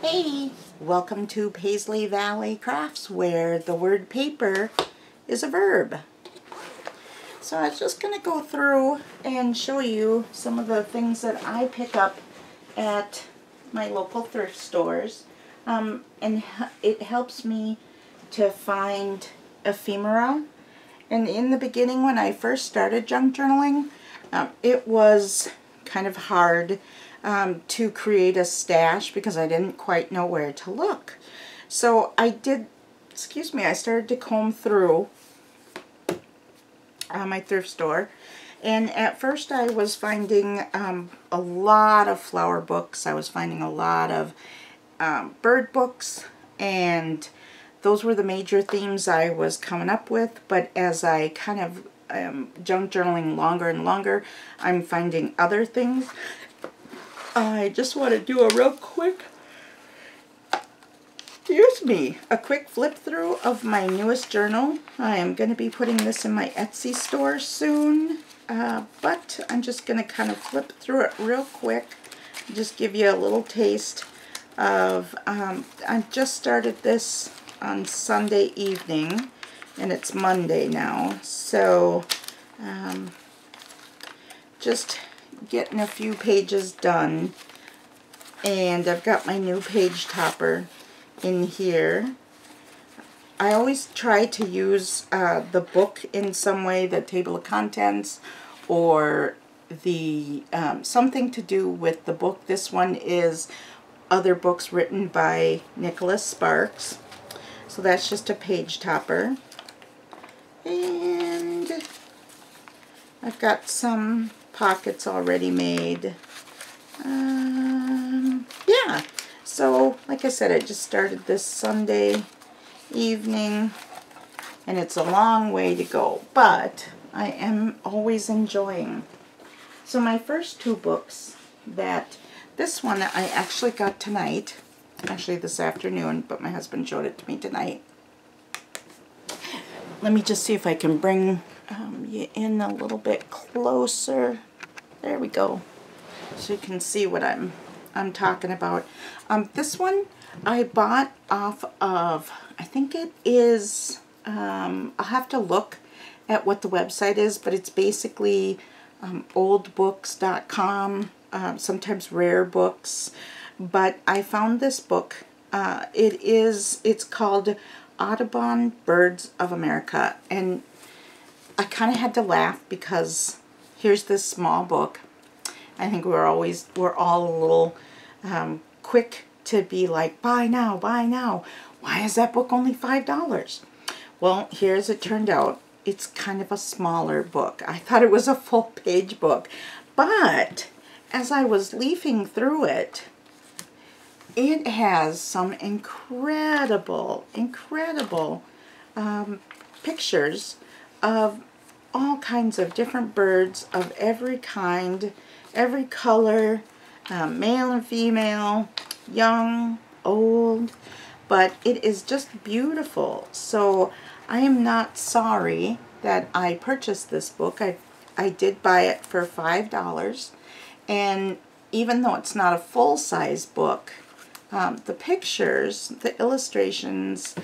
Hey, welcome to Paisley Valley Crafts, where the word paper is a verb. So I was just going to go through and show you some of the things that I pick up at my local thrift stores. And it helps me to find ephemera. And in the beginning, when I first started junk journaling, it was kind of hard to create a stash because I didn't quite know where to look. So I started to comb through my thrift store, and at first I was finding a lot of flower books. I was finding a lot of bird books, and those were the major themes I was coming up with. But as I kind of junk journaling longer and longer, I'm finding other things. I just want to do a real quick, a quick flip through of my newest journal. I am going to be putting this in my Etsy store soon, but I'm just going to kind of flip through it real quick, just give you a little taste of, I just started this on Sunday evening, and it's Monday now, so just getting a few pages done, and I've got my new page topper in here. I always try to use the book in some way, the table of contents, or the something to do with the book. This one is other books written by Nicholas Sparks. So that's just a page topper. And I've got some pockets already made. Yeah, so like I said, I just started this Sunday evening, and it's a long way to go, but I am always enjoying. So my first two books, this one I actually got tonight, actually this afternoon, but my husband showed it to me tonight. Let me just see if I can bring you in a little bit closer. There we go. So you can see what I'm talking about. This one I bought off of, I think it is, I'll have to look at what the website is, but it's basically oldbooks.com, sometimes Rare Books. But I found this book. It's called Audubon Birds of America, and I kind of had to laugh because here's this small book. I think we're all a little quick to be like, buy now, buy now. Why is that book only $5? Well, here as it turned out, it's kind of a smaller book. I thought it was a full-page book, but as I was leafing through it, it has some incredible pictures of all kinds of different birds of every kind, every color, male and female, young, old, but it is just beautiful. So I am not sorry that I purchased this book. I did buy it for $5, and even though it's not a full-size book, the pictures, the illustrations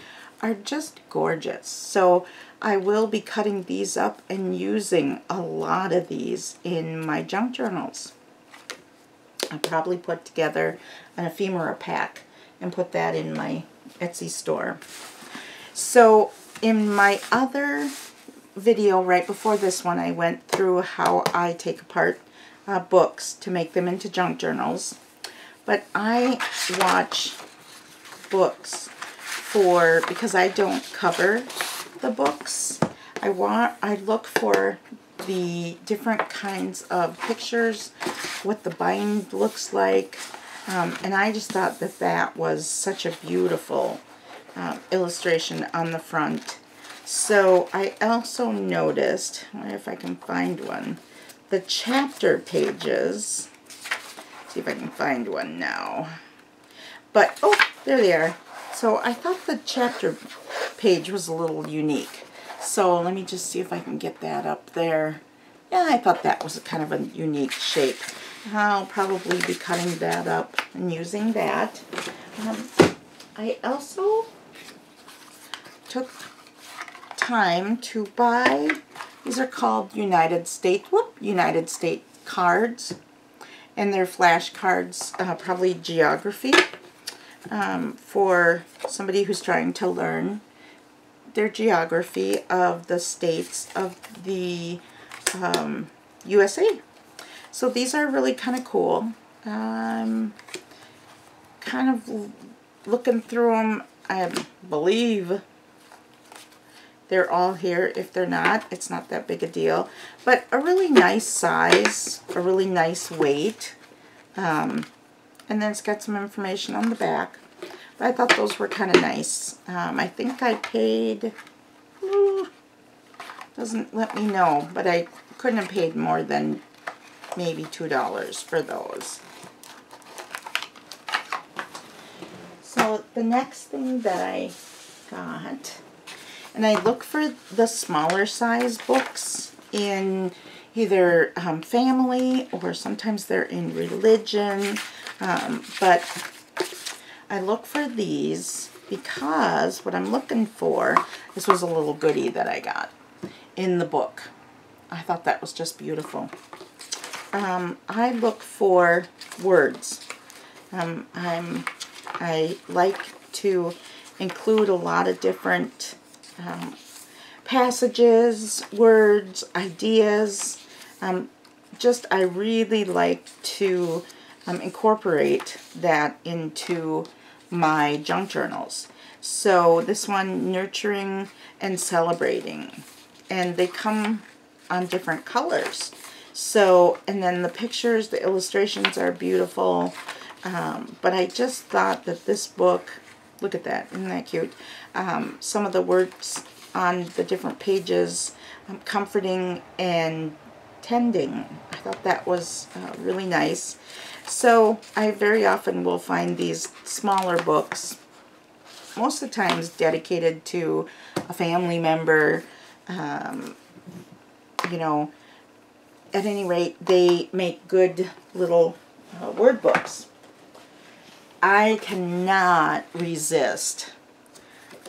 are just gorgeous. So I will be cutting these up and using a lot of these in my junk journals. I'll probably put together an ephemera pack and put that in my Etsy store. So in my other video right before this one, I went through how I take apart books to make them into junk journals. But I watch books because I don't cover the books. I look for the different kinds of pictures, what the bind looks like, and I just thought that was such a beautiful illustration on the front. So I also noticed, I wonder if I can find one, the chapter pages. See if I can find one now. But, oh, there they are. So I thought the chapter page was a little unique. So let me just see if I can get that up there. Yeah, I thought that was kind of a unique shape. I'll probably be cutting that up and using that. I also took time to buy, these are called United States cards, and they're flashcards, probably geography, for somebody who's trying to learn their geography of the states of the USA. So these are really kind of cool. Kind of looking through them, I believe they're all here. If they're not, it's not that big a deal. But a really nice size, a really nice weight. And then it's got some information on the back. But I thought those were kind of nice. I think I paid, doesn't let me know, but I couldn't have paid more than maybe $2 for those. So the next thing that I got, and I look for the smaller size books in either family, or sometimes they're in religion, but I look for these because what I'm looking for, this was a little goodie that I got in the book. I thought that was just beautiful. I look for words. I like to include a lot of different passages, words, ideas. I really like to incorporate that into my junk journals. So this one, Nurturing and Celebrating, and they come on different colors. So, and then the pictures, the illustrations are beautiful. But I just thought that this book, look at that, isn't that cute? Some of the words on the different pages, comforting and tending. I thought that was really nice. So I very often will find these smaller books, most of the times dedicated to a family member. You know, at any rate, they make good little word books. I cannot resist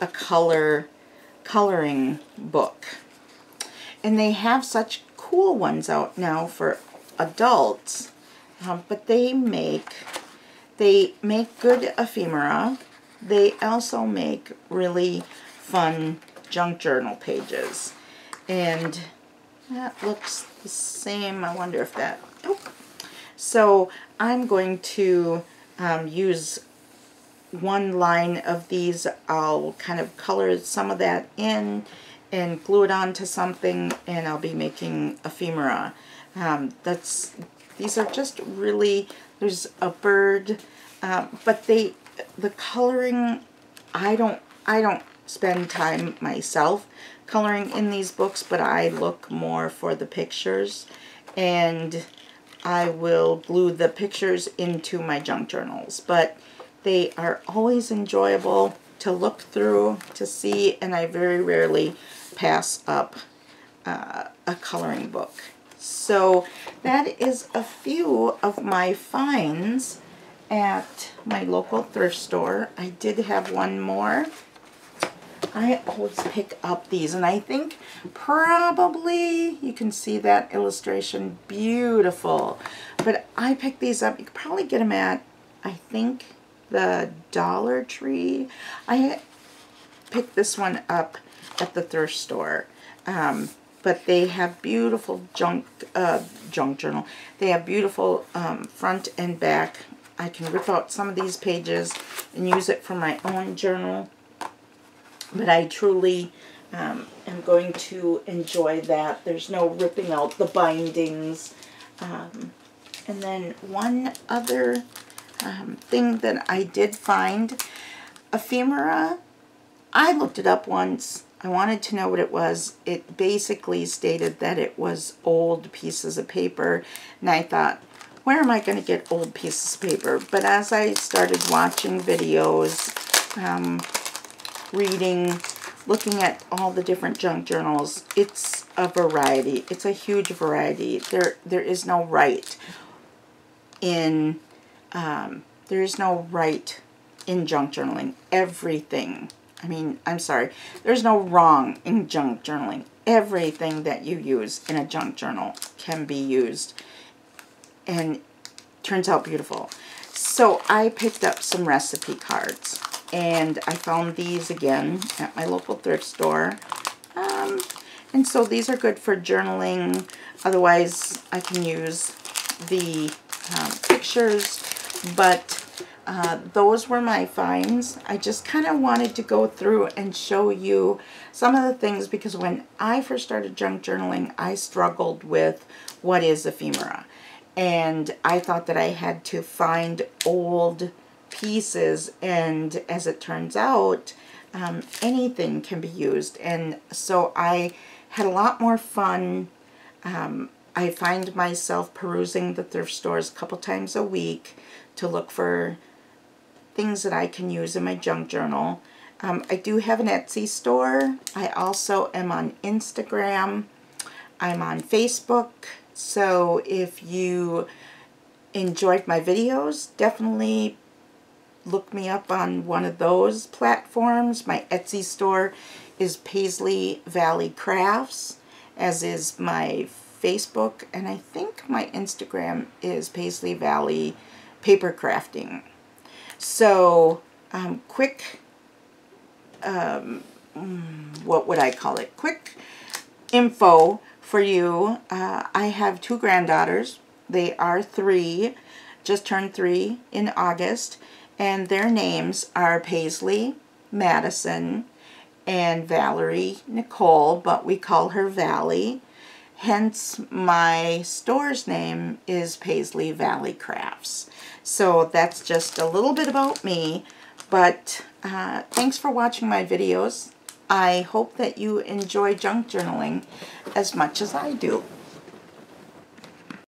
a coloring book. And they have such cool ones out now for adults, but they make good ephemera. They also make really fun junk journal pages. And that looks the same. I wonder if that, oh. So I'm going to use one line of these. I'll kind of color some of that in and glue it onto something, and I'll be making ephemera. These are just really, there's a bird, but the coloring, I don't spend time myself coloring in these books, but I look more for the pictures, and I will glue the pictures into my junk journals. But they are always enjoyable to look through, to see, and I very rarely pass up a coloring book. So that is a few of my finds at my local thrift store. I did have one more. I always pick up these, and I think probably you can see that illustration, beautiful. But I picked these up. You could probably get them at, I think, the Dollar Tree. I picked this one up at the thrift store. But they have beautiful junk journal. They have beautiful front and back. I can rip out some of these pages and use it for my own journal. But I truly am going to enjoy that. There's no ripping out the bindings. And then one other thing that I did find, ephemera. I looked it up once. I wanted to know what it was. It basically stated that it was old pieces of paper. And I thought, where am I going to get old pieces of paper? But as I started watching videos, reading, looking at all the different junk journals, it's a variety. It's a huge variety. There is no right in in junk journaling. Everything. I mean, I'm sorry. There's no wrong in junk journaling. Everything that you use in a junk journal can be used and turns out beautiful. So I picked up some recipe cards, and I found these again at my local thrift store. And so these are good for journaling. Otherwise, I can use the pictures, but those were my finds. I just kind of wanted to go through and show you some of the things, because when I first started junk journaling, I struggled with what is ephemera. And I thought that I had to find old pieces, and as it turns out, anything can be used. And so I had a lot more fun. I find myself perusing the thrift stores a couple times a week to look for things that I can use in my junk journal. I do have an Etsy store. I also am on Instagram. I'm on Facebook. So if you enjoyed my videos, definitely look me up on one of those platforms. My Etsy store is Paisley Valley Crafts, as is my Facebook, and I think my Instagram is Paisley Valley Paper Crafting. So, quick, what would I call it? Quick info for you. I have 2 granddaughters. They are 3, just turned 3 in August, and their names are Paisley Madison and Valerie Nicole, but we call her Valley. Hence, my store's name is Paisley Valley Crafts. So that's just a little bit about me, but thanks for watching my videos. I hope that you enjoy junk journaling as much as I do.